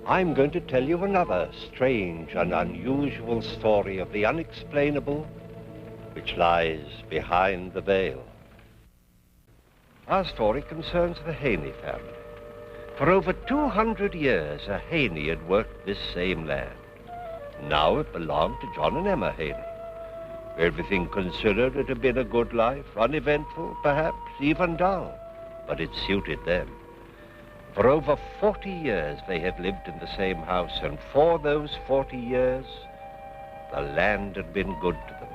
I'm going to tell you another strange and unusual story of the unexplainable, which lies behind the veil. Our story concerns the Haney family. For over 200 years, a Haney had worked this same land. Now it belonged to John and Emma Haney. Everything considered, it had been a good life, uneventful, perhaps even dull, but it suited them. For over 40 years, they had lived in the same house, and for those 40 years, the land had been good to them.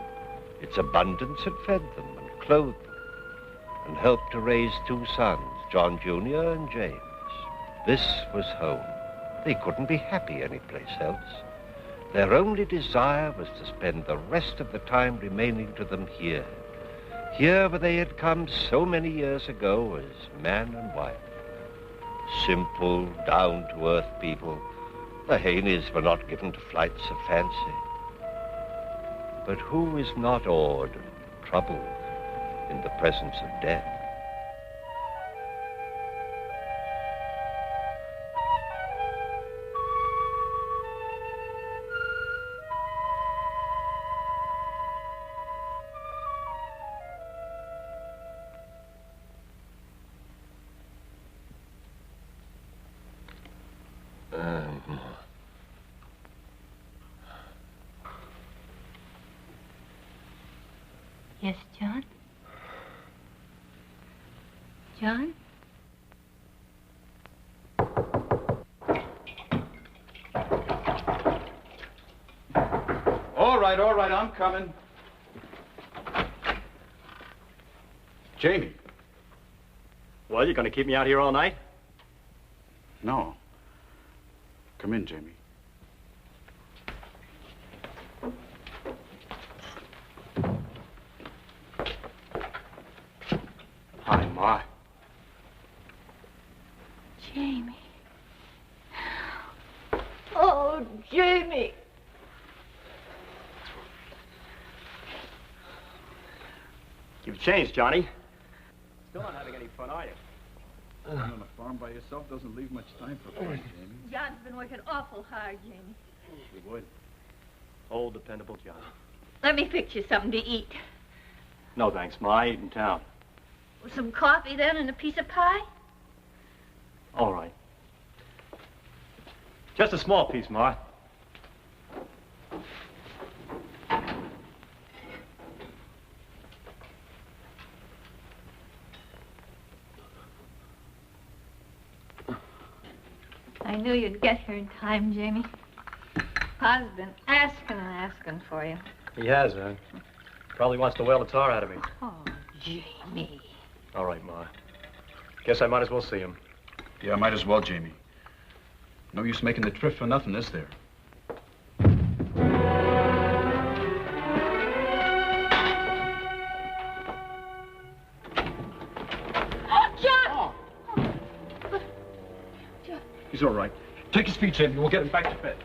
Its abundance had fed them and clothed them, and helped to raise 2 sons, John Jr. and James. This was home. They couldn't be happy anyplace else. Their only desire was to spend the rest of the time remaining to them here. Here where they had come so many years ago as man and wife. Simple, down-to-earth people. The Haneys were not given to flights of fancy. But who is not awed and troubled in the presence of death? Yes, John? John? All right, I'm coming. Jamie. Well, you're going to keep me out here all night? No. Come in, Jamie. Hi, Ma. Jamie. Oh, Jamie. You've changed, Johnny. Still not having any fun, are you? Being on a farm by yourself doesn't leave much time for fun, Jamie. John's been working awful hard, Jamie. You would. Old, dependable John. Let me fix you something to eat. No, thanks, Ma. I eat in town. Some coffee, then, and a piece of pie? All right. Just a small piece, Ma. I knew you'd get here in time, Jamie. Pa's been asking and asking for you. He has, huh? Probably wants to wail the tar out of me. Oh, Jamie. All right, Ma. Guess I might as well see him. Yeah, might as well, Jamie. No use making the trip for nothing, is there? John! He's all right. Take his feet, Jamie. We'll get him back to bed.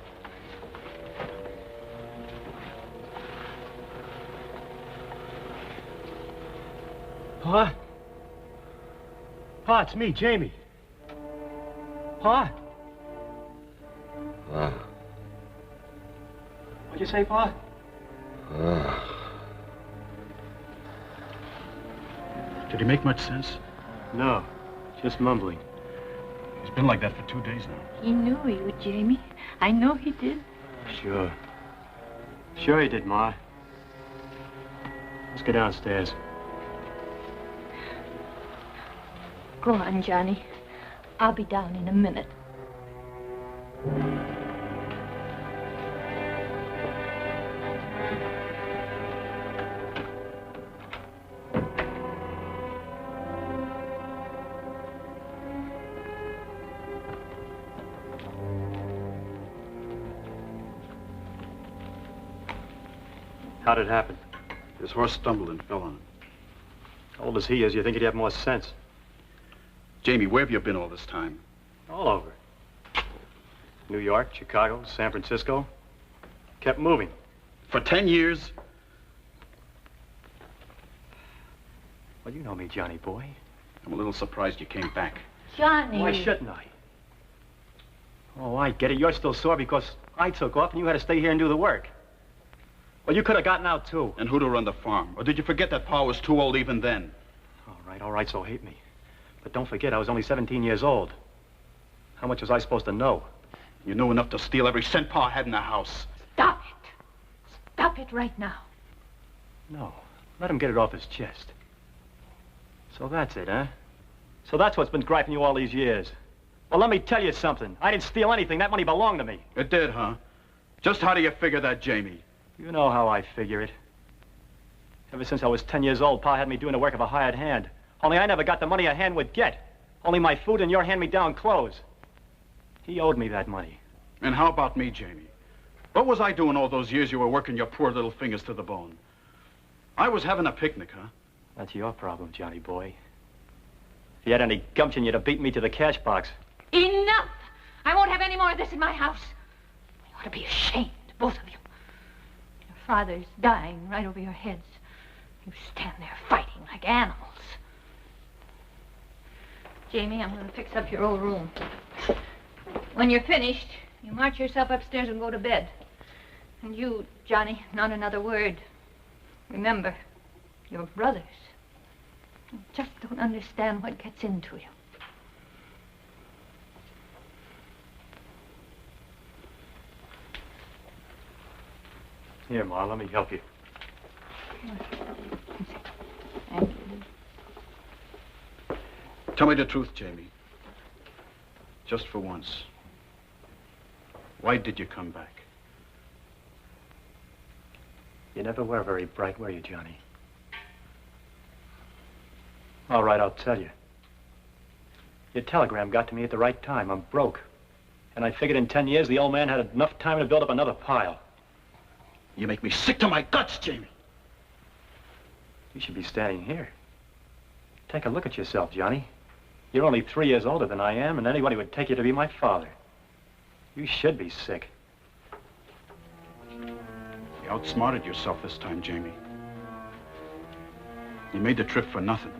Pa? Pa, it's me, Jamie. Pa? What'd you say, Pa? Did he make much sense? No, just mumbling. He's been like that for 2 days now. He knew he would, Jamie. I know he did. Sure. Sure he did, Ma. Let's go downstairs. Go on, Johnny. I'll be down in a minute. How did it happen? His horse stumbled and fell on him. Old as he is, you think he'd have more sense. Jamie, where have you been all this time? All over. New York, Chicago, San Francisco. Kept moving. For 10 years? Well, you know me, Johnny boy. I'm a little surprised you came back. Johnny. Why shouldn't I? Oh, I get it. You're still sore because I took off and you had to stay here and do the work. Well, you could have gotten out, too. And who to run the farm? Or did you forget that Pa was too old even then? All right, so hate me. But don't forget, I was only 17 years old. How much was I supposed to know? You knew enough to steal every cent Pa had in the house. Stop it. Stop it right now. No, let him get it off his chest. So that's it, huh? So that's what's been griping you all these years. Well, let me tell you something. I didn't steal anything. That money belonged to me. It did, huh? Just how do you figure that, Jamie? You know how I figure it. Ever since I was 10 years old, Pa had me doing the work of a hired hand. Only I never got the money a hand would get. Only my food and your hand-me-down clothes. He owed me that money. And how about me, Jamie? What was I doing all those years you were working your poor little fingers to the bone? I was having a picnic, huh? That's your problem, Johnny boy. If you had any gumption, you'd have beaten me to the cash box. Enough! I won't have any more of this in my house. You ought to be ashamed, both of you. Your father's dying right over your heads. You stand there fighting like animals. Jamie, I'm going to fix up your old room. When you're finished, you march yourself upstairs and go to bed. And you, Johnny, not another word. Remember, you're brothers. You just don't understand what gets into you. Here, Ma, let me help you. Thank you. Tell me the truth, Jamie. Just for once. Why did you come back? You never were very bright, were you, Johnny? All right, I'll tell you. Your telegram got to me at the right time. I'm broke. And I figured in 10 years the old man had enough time to build up another pile. You make me sick to my guts, Jamie. You should be standing here. Take a look at yourself, Johnny. You're only 3 years older than I am, and anybody would take you to be my father. You should be sick. You outsmarted yourself this time, Jamie. You made the trip for nothing.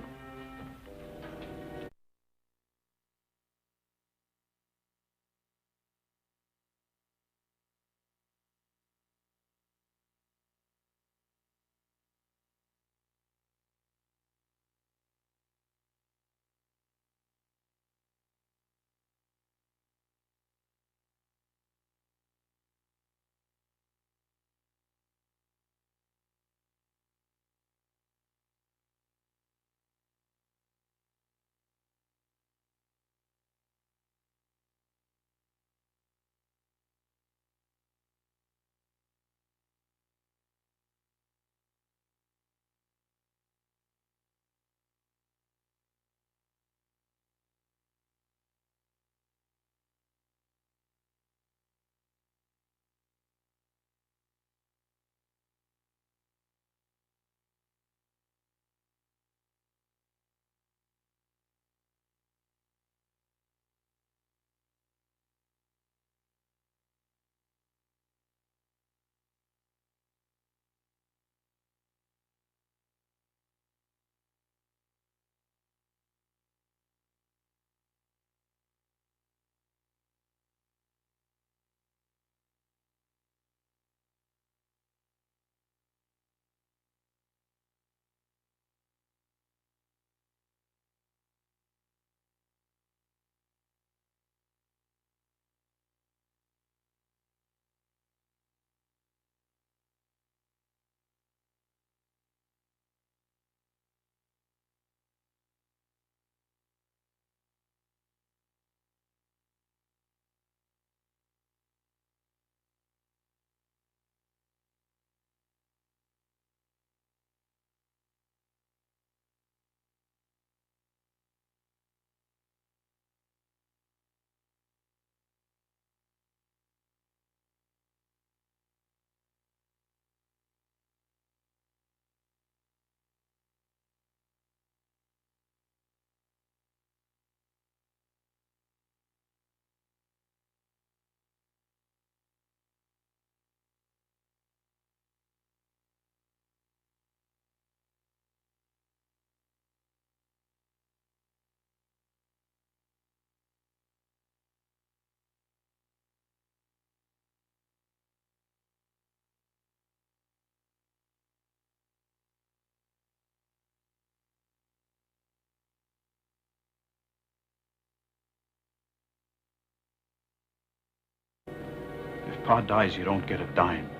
Pa dies, you don't get a dime.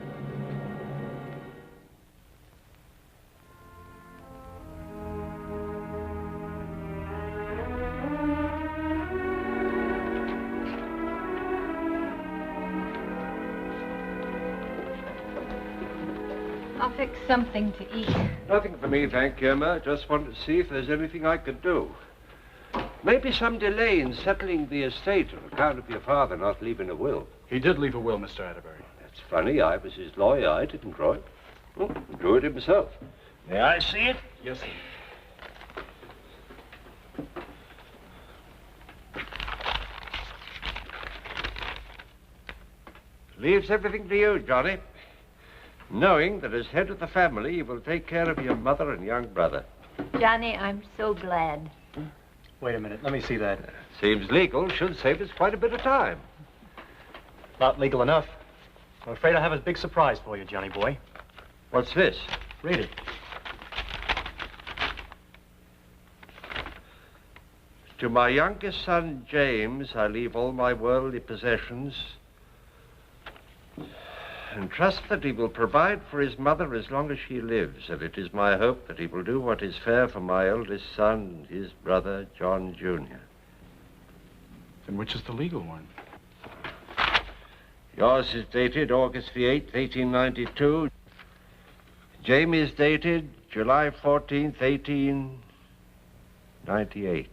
I'll fix something to eat. Nothing for me, thank you, Emma. Just wanted to see if there's anything I could do. Maybe some delay in settling the estate on account of your father not leaving a will. He did leave a will, Mr. Atterbury. That's funny. I was his lawyer. I didn't draw it. Oh, he drew it himself. May I see it? Yes, sir. Leaves everything to you, Johnny. Knowing that as head of the family, you will take care of your mother and young brother. Johnny, I'm so glad. Wait a minute. Let me see that. Seems legal. Should save us quite a bit of time. Not legal enough. I'm afraid I have a big surprise for you, Johnny boy. What's this? Read it. To my youngest son, James, I leave all my worldly possessions and trust that he will provide for his mother as long as she lives, and it is my hope that he will do what is fair for my eldest son and his brother, John Jr. Then which is the legal one? Yours is dated August the 8th, 1892. Jamie's dated July 14th, 1898.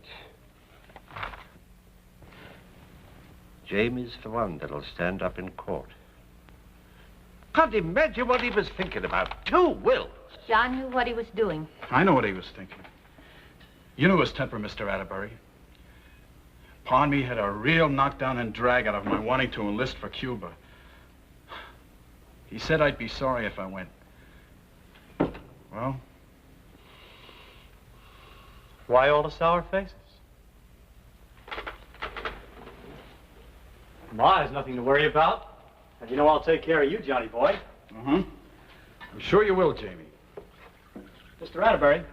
Jamie's the one that'll stand up in court. Can't imagine what he was thinking about. 2 wills. John knew what he was doing. I know what he was thinking. You knew his temper, Mr. Atterbury. Pa and me had a real knockdown and drag out of my wanting to enlist for Cuba. He said I'd be sorry if I went. Well? Why all the sour faces? Ma has nothing to worry about. And you know I'll take care of you, Johnny boy. I'm sure you will, Jamie. Mr. Atterbury,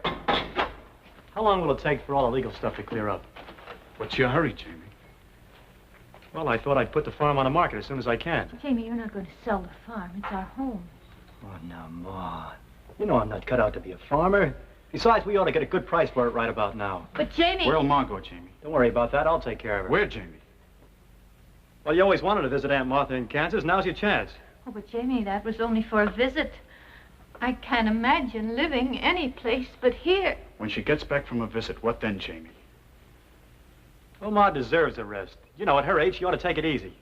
how long will it take for all the legal stuff to clear up? What's your hurry, Jamie? Well, I thought I'd put the farm on the market as soon as I can. Jamie, you're not going to sell the farm. It's our home. Oh, now, Ma. You know I'm not cut out to be a farmer. Besides, we ought to get a good price for it right about now. But Jamie... Where'll Ma go, Jamie? Don't worry about that. I'll take care of her. Where, Jamie? Well, you always wanted to visit Aunt Martha in Kansas. Now's your chance. Oh, but Jamie, that was only for a visit. I can't imagine living any place but here. When she gets back from a visit, what then, Jamie? Well, Ma deserves a rest. You know, at her age, she ought to take it easy.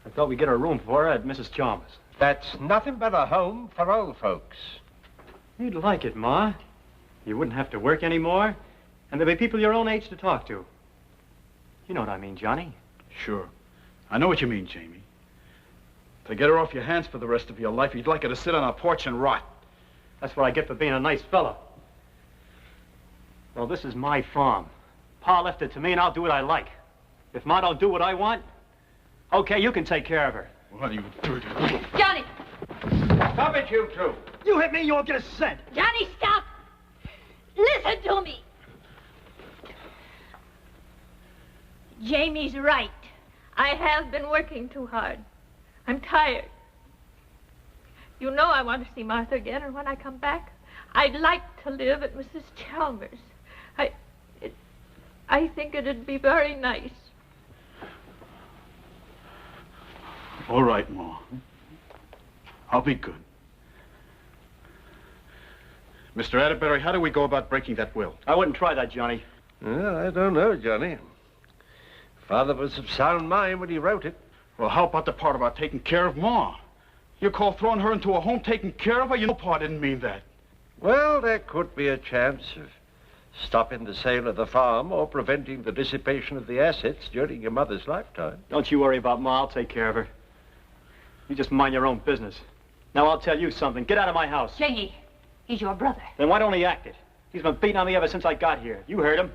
I thought we'd get her a room for her at Mrs. Chalmers. That's nothing but a home for old folks. You'd like it, Ma. You wouldn't have to work anymore, and there'd be people your own age to talk to. You know what I mean, Johnny. Sure. I know what you mean, Jamie. To get her off your hands for the rest of your life, you'd like her to sit on a porch and rot. That's what I get for being a nice fella. Well, this is my farm. Pa left it to me, and I'll do what I like. If Ma don't do what I want, okay, you can take care of her. What are you doing? Johnny! Stop it, you two. You hit me, you won't get a cent. Johnny, stop! Listen to me. Jamie's right. I have been working too hard. I'm tired. You know I want to see Martha again, and when I come back, I'd like to live at Mrs. Chalmers. I think it'd be very nice. All right, Ma. I'll be good. Mr. Atterbury, how do we go about breaking that will? I wouldn't try that, Johnny. Well, I don't know, Johnny. Father was of sound mind when he wrote it. Well, how about the part about taking care of Ma? You call throwing her into a home taking care of her? You know Pa didn't mean that. Well, there could be a chance of stopping the sale of the farm or preventing the dissipation of the assets during your mother's lifetime. Don't you worry about Ma. I'll take care of her. You just mind your own business. Now, I'll tell you something. Get out of my house. Jamie, he's your brother. Then why don't he act it? He's been beating on me ever since I got here. You heard him.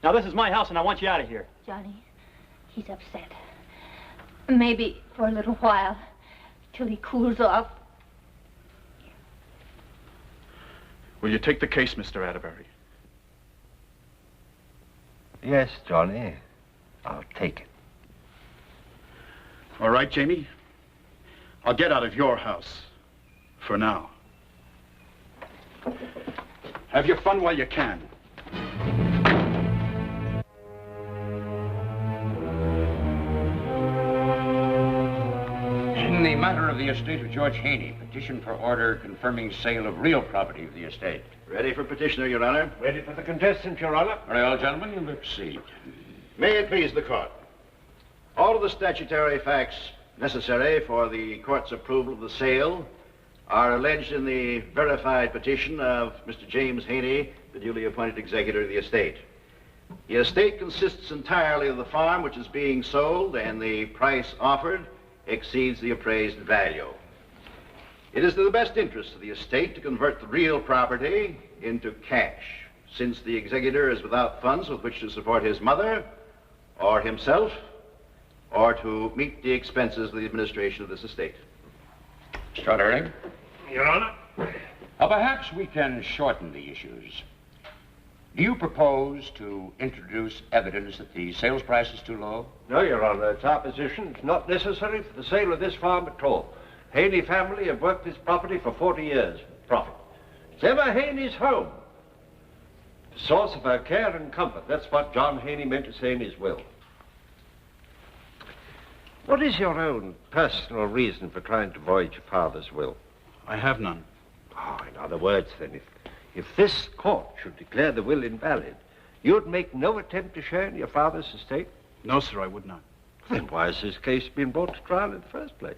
Now, this is my house, and I want you out of here. Johnny, he's upset. Maybe for a little while, till he cools off. Will you take the case, Mr. Atterbury? Yes, Johnny. I'll take it. All right, Jamie. I'll get out of your house. For now. Have your fun while you can. In the matter of the estate of George Haney, petition for order confirming sale of real property of the estate. Ready for petitioner, Your Honor. Ready for the contestant, Your Honor. Very well, gentlemen, you may proceed. May it please the court. All of the statutory facts necessary for the court's approval of the sale are alleged in the verified petition of Mr. James Haney, the duly appointed executor of the estate. The estate consists entirely of the farm which is being sold, and the price offered exceeds the appraised value. It is to the best interest of the estate to convert the real property into cash, since the executor is without funds with which to support his mother, or himself, or to meet the expenses of the administration of this estate. Mr. Herring? Your Honor. Perhaps we can shorten the issues. Do you propose to introduce evidence that the sales price is too low? No, Your Honor. It's our position. It's not necessary for the sale of this farm at all. Haney family have worked this property for 40 years with profit. It's ever Haney's home. The source of her care and comfort. That's what John Haney meant to say in his will. What is your own personal reason for trying to void your father's will? I have none. Oh, in other words, then, if this court should declare the will invalid, you'd make no attempt to share in your father's estate? No, sir, I would not. Then why has this case been brought to trial in the first place?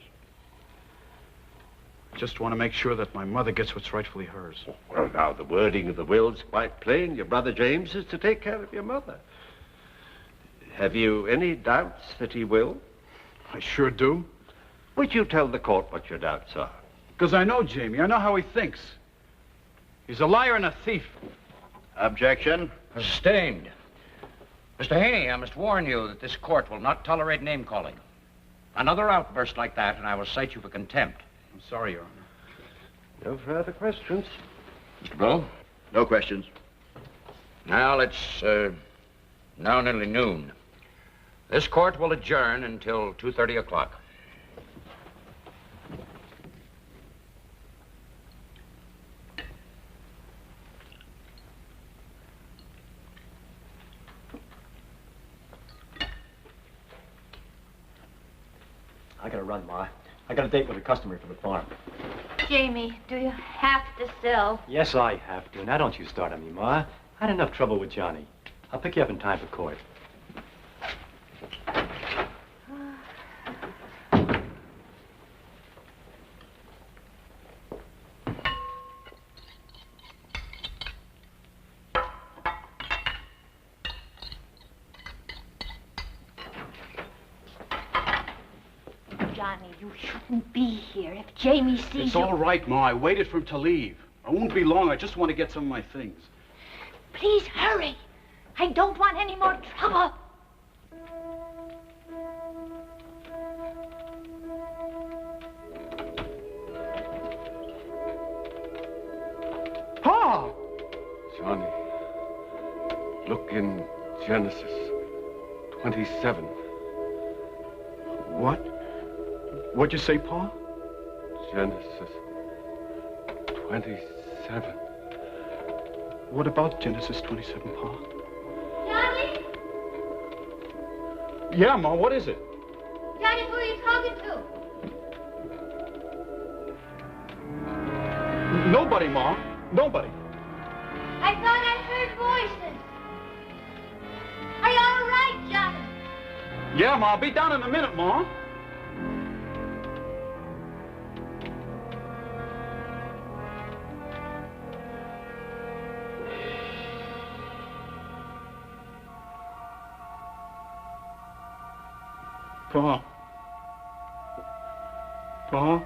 I just want to make sure that my mother gets what's rightfully hers. Well, now, the wording of the will's quite plain. Your brother James is to take care of your mother. Have you any doubts that he will? I sure do. Would you tell the court what your doubts are? Because I know Jamie. I know how he thinks. He's a liar and a thief. Objection. Sustained. Mr. Haney, I must warn you that this court will not tolerate name-calling. Another outburst like that, and I will cite you for contempt. I'm sorry, Your Honor. No further questions. Mr. Blow? No questions. Now, it's now nearly noon. This court will adjourn until 2:30 o'clock. I gotta run, Ma. I got a date with a customer for the farm. Jamie, do you have to sell? Yes, I have to. Now, don't you start on me, Ma. I had enough trouble with Johnny. I'll pick you up in time for court. Johnny, you shouldn't be here. If Jamie sees It's you... all right, Ma. I waited for him to leave. I won't be long. I just want to get some of my things. Please hurry. I don't want any more trouble. Pa! Johnny, look in Genesis 27. What? What'd you say, Pa? Genesis 27. What about Genesis 27, Pa? Johnny? Yeah, Ma, what is it? Johnny, who are you talking to? Nobody, Ma. Nobody. I thought I heard voices. Are you all right, Johnny? Yeah, Ma. I'll be down in a minute, Ma. Pa. Pa.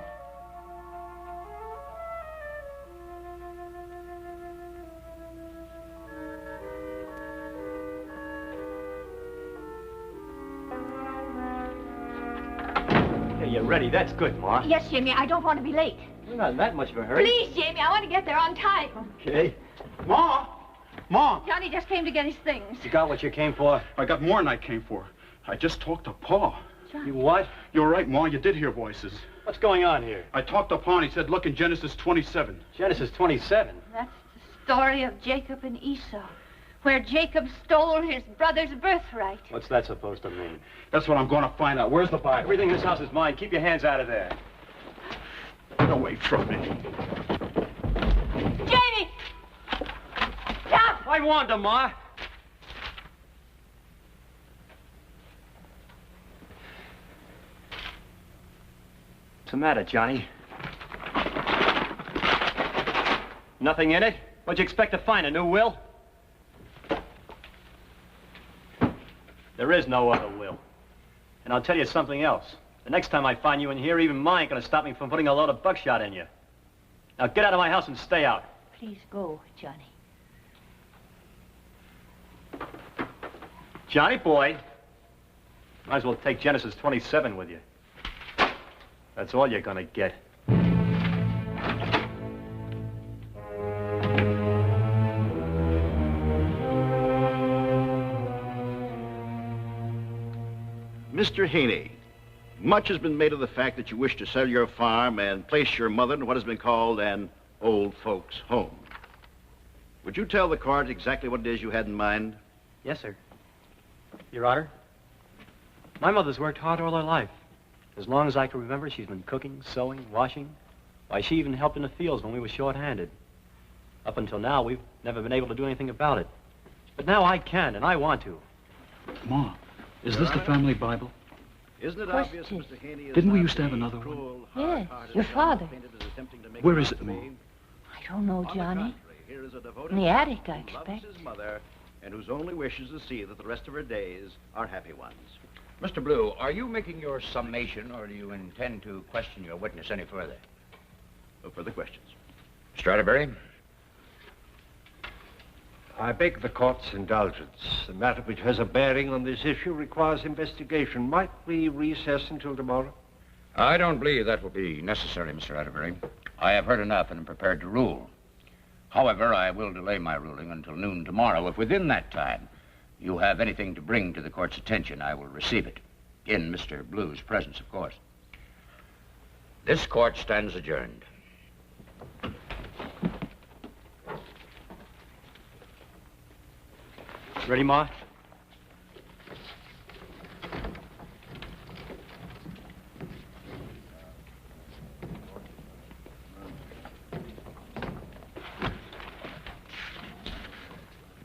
Hey, you're ready. That's good, Ma. Yes, Jamie, I don't want to be late. We're not in that much of a hurry. Please, Jamie, I want to get there on time. Okay. Ma. Ma. Johnny just came to get his things. You got what you came for? I got more than I came for. I just talked to Pa. You what? You're right, Ma. You did hear voices. What's going on here? I talked to Pa, and he said, look in Genesis 27. Genesis 27? That's the story of Jacob and Esau, where Jacob stole his brother's birthright. What's that supposed to mean? That's what I'm going to find out. Where's the Bible? Everything in this house is mine. Keep your hands out of there. Get away from me. Jamie! Stop! I warned him, Ma. What's the matter, Johnny? Nothing in it? What'd you expect to find, a new will? There is no other will. And I'll tell you something else. The next time I find you in here, even mine ain't gonna stop me from putting a load of buckshot in you. Now get out of my house and stay out. Please go, Johnny. Johnny boy, might as well take Genesis 27 with you. That's all you're gonna get. Mr. Haney, much has been made of the fact that you wish to sell your farm and place your mother in what has been called an old folks' home. Would you tell the court exactly what it is you had in mind? Yes, sir. Your Honor, my mother's worked hard all her life. As long as I can remember, she's been cooking, sewing, washing. Why, she even helped in the fields when we were short-handed. Up until now, we've never been able to do anything about it. But now I can, and I want to. Ma, is this the family Bible? Isn't it course obvious it is. Mr. Haney is Didn't we not used to have the another one? cruel, Yes, hard-hearted your fellow father. painted as attempting to make Where a is it, Ma? name? I don't know, On the Johnny. contrary, here is a devoted In the son attic, I who loves expect. his mother and whose only wish is to see that the rest of her days are happy ones. Mr. Blue, are you making your summation, or do you intend to question your witness any further? No further questions. Mr. Atterbury? I beg the court's indulgence. The matter which has a bearing on this issue requires investigation. Might we recess until tomorrow? I don't believe that will be necessary, Mr. Atterbury. I have heard enough and am prepared to rule. However, I will delay my ruling until noon tomorrow. If within that time you have anything to bring to the court's attention, I will receive it. In Mr. Blue's presence, of course. This court stands adjourned. Ready, Ma?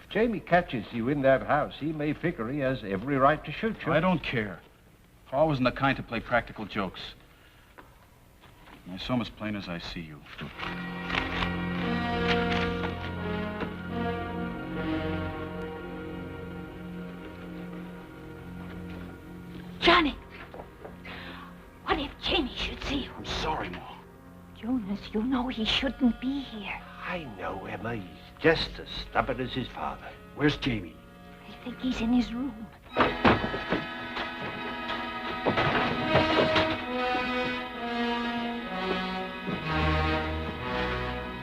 If Jamie catches you in that house, he may figure he has every right to shoot you. I don't care. Pa wasn't the kind to play practical jokes. I saw him as plain as I see you. Johnny! What if Jamie should see you? I'm sorry, Ma. Jonas, you know he shouldn't be here. I know, Emma. He's just as stubborn as his father. Where's Jamie? I think he's in his room.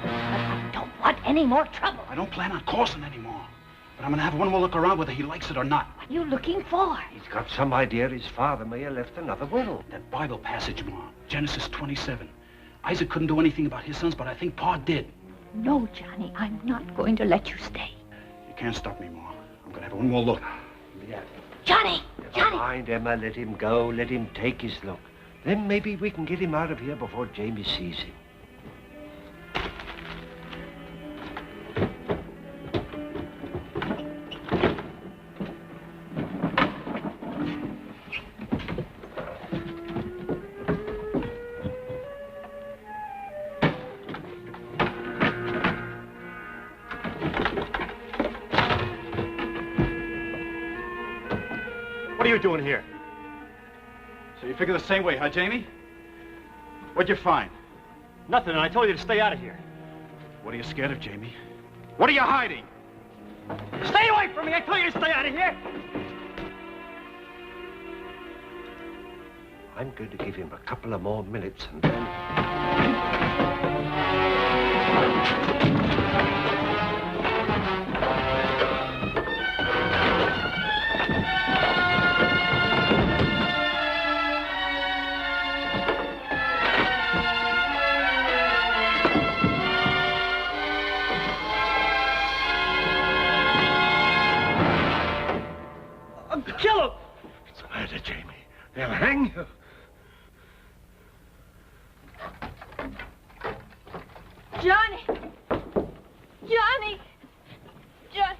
But I don't want any more trouble. I don't plan on causing any more. But I'm gonna have one more look around whether he likes it or not. What are you looking for? He's got some idea his father may have left another will. That Bible passage, Ma. Genesis 27. Isaac couldn't do anything about his sons, but I think Pa did. No, Johnny, I'm not going to let you stay. You can't stop me, Ma. I'm gonna have one more look. Yeah. Johnny! Never Johnny! mind, Emma. Let him go. Let him take his look. Then maybe we can get him out of here before Jamie sees him. What are you doing here? So you figure the same way, huh, Jamie? What'd you find? Nothing, and I told you to stay out of here. What are you scared of, Jamie? What are you hiding? Stay away from me! I told you to stay out of here! I'm going to give him a couple of more minutes and then... Johnny! Johnny! Johnny!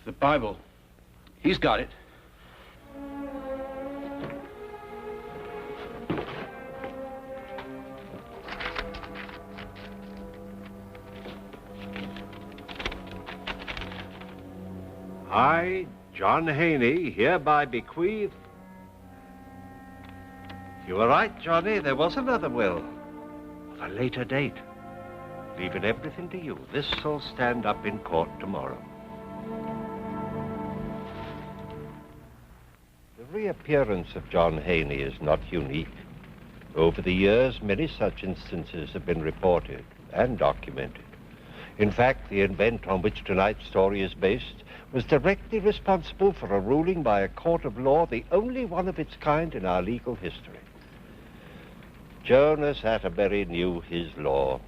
The Bible. He's got it. I, John Haney, hereby bequeath... You were right, Johnny. There was another will. Of a later date. Leaving everything to you. This'll stand up in court tomorrow. The reappearance of John Haney is not unique. Over the years, many such instances have been reported and documented. In fact, the event on which tonight's story is based was directly responsible for a ruling by a court of law, the only one of its kind in our legal history. Jonas Atterbury knew his law.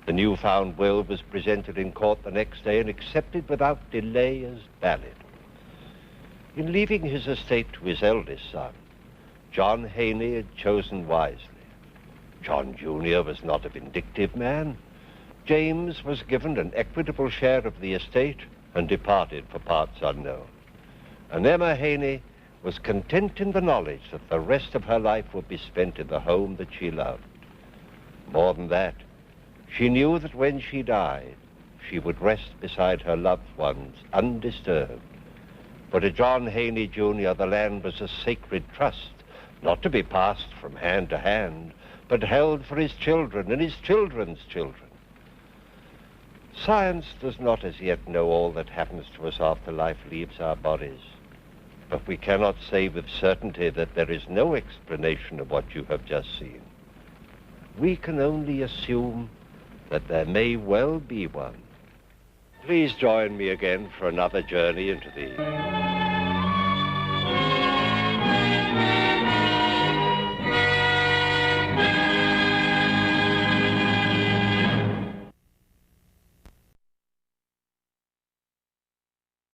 The newfound will was presented in court the next day and accepted without delay as valid. In leaving his estate to his eldest son, John Haney had chosen wisely. John Jr. was not a vindictive man. James was given an equitable share of the estate and departed for parts unknown. And Emma Haney was content in the knowledge that the rest of her life would be spent in the home that she loved. More than that, she knew that when she died, she would rest beside her loved ones, undisturbed. For to John Haney, Jr., the land was a sacred trust, not to be passed from hand to hand, but held for his children and his children's children. Science does not as yet know all that happens to us after life leaves our bodies. But we cannot say with certainty that there is no explanation of what you have just seen. We can only assume that there may well be one. Please join me again for another journey into the